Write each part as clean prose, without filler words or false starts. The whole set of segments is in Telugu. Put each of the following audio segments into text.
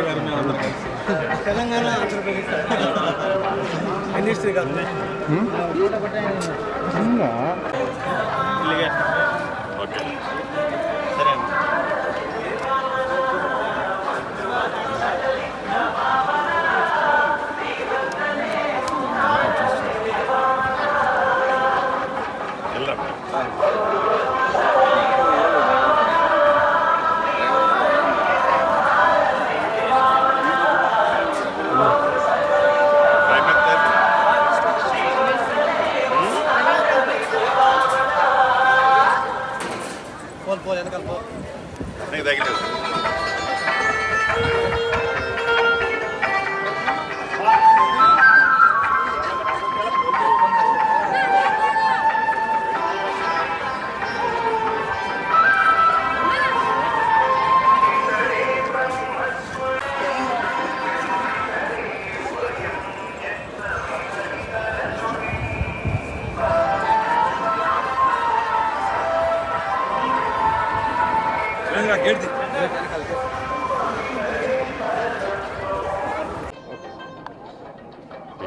గారు మేము అందరం కలిసి తెలంగాణ ఆంధ్రప్రదేశ్ ఇండస్ట్రీ కాదు ఓకే సరే నీకు తగిలేదు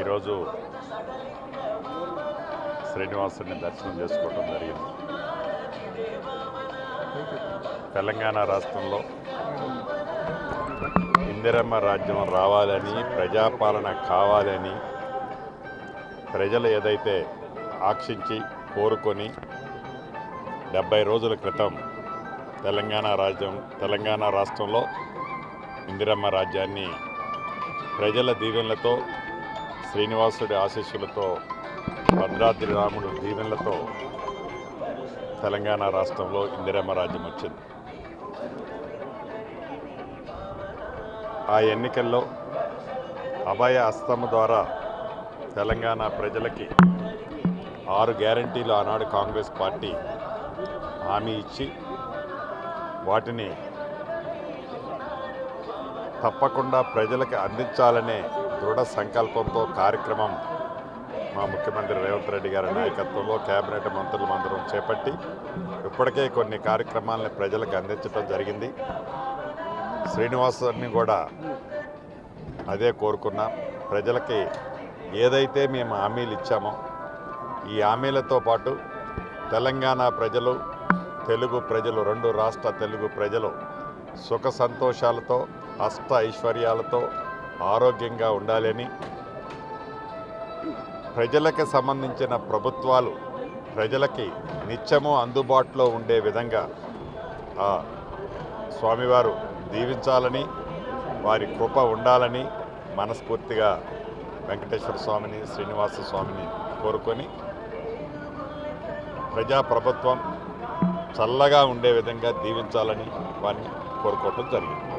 ఈరోజు శ్రీనివాసుని దర్శనం చేసుకోవడం జరిగింది. తెలంగాణ రాష్ట్రంలో ఇందిరమ్మ రాజ్యం రావాలని, ప్రజాపాలన కావాలని ప్రజలు ఏదైతే ఆక్షించి కోరుకొని 70 రోజుల క్రితం తెలంగాణ రాష్ట్రంలో ఇందిరమ్మ రాజ్యాన్ని ప్రజల దీవెనలతో, శ్రీనివాసుడి ఆశీస్సులతో, భద్రాద్రి రాముడు దీవెనలతో తెలంగాణ రాష్ట్రంలో ఇందిరమ్మ రాజ్యం వచ్చింది. ఆ ఎన్నికల్లో అభయ హస్తము ద్వారా తెలంగాణ ప్రజలకి 6 గ్యారంటీలు ఆనాడు కాంగ్రెస్ పార్టీ హామీ ఇచ్చి వాటిని తప్పకుండా ప్రజలకు అందించాలనే దృఢ సంకల్పంతో కార్యక్రమం మా ముఖ్యమంత్రి రేవంత్ రెడ్డి గారి నాయకత్వంలో కేబినెట్ మంత్రులు అందరం చేపట్టి ఇప్పటికే కొన్ని కార్యక్రమాలని ప్రజలకు అందించడం జరిగింది. శ్రీనివాసుని కూడా అదే కోరుకున్నాం. ప్రజలకి ఏదైతే మేము హామీలు ఇచ్చామో ఈ హామీలతో పాటు తెలంగాణ ప్రజలు, తెలుగు ప్రజలు, 2 రాష్ట్ర తెలుగు ప్రజలు సుఖ సంతోషాలతో, అష్ట ఐశ్వర్యాలతో ఆరోగ్యంగా ఉండాలని, ప్రజలకు సంబంధించిన ప్రభుత్వాలు ప్రజలకి నిత్యము అందుబాటులో ఉండే విధంగా ఆ స్వామివారు దీవించాలని, వారి కృప ఉండాలని మనస్ఫూర్తిగా వెంకటేశ్వర స్వామిని, శ్రీనివాస స్వామిని కోరుకొని ప్రజాప్రభుత్వం చల్లగా ఉండే విధంగా దీవించాలని వారిని కోరుకోవటం జరిగింది.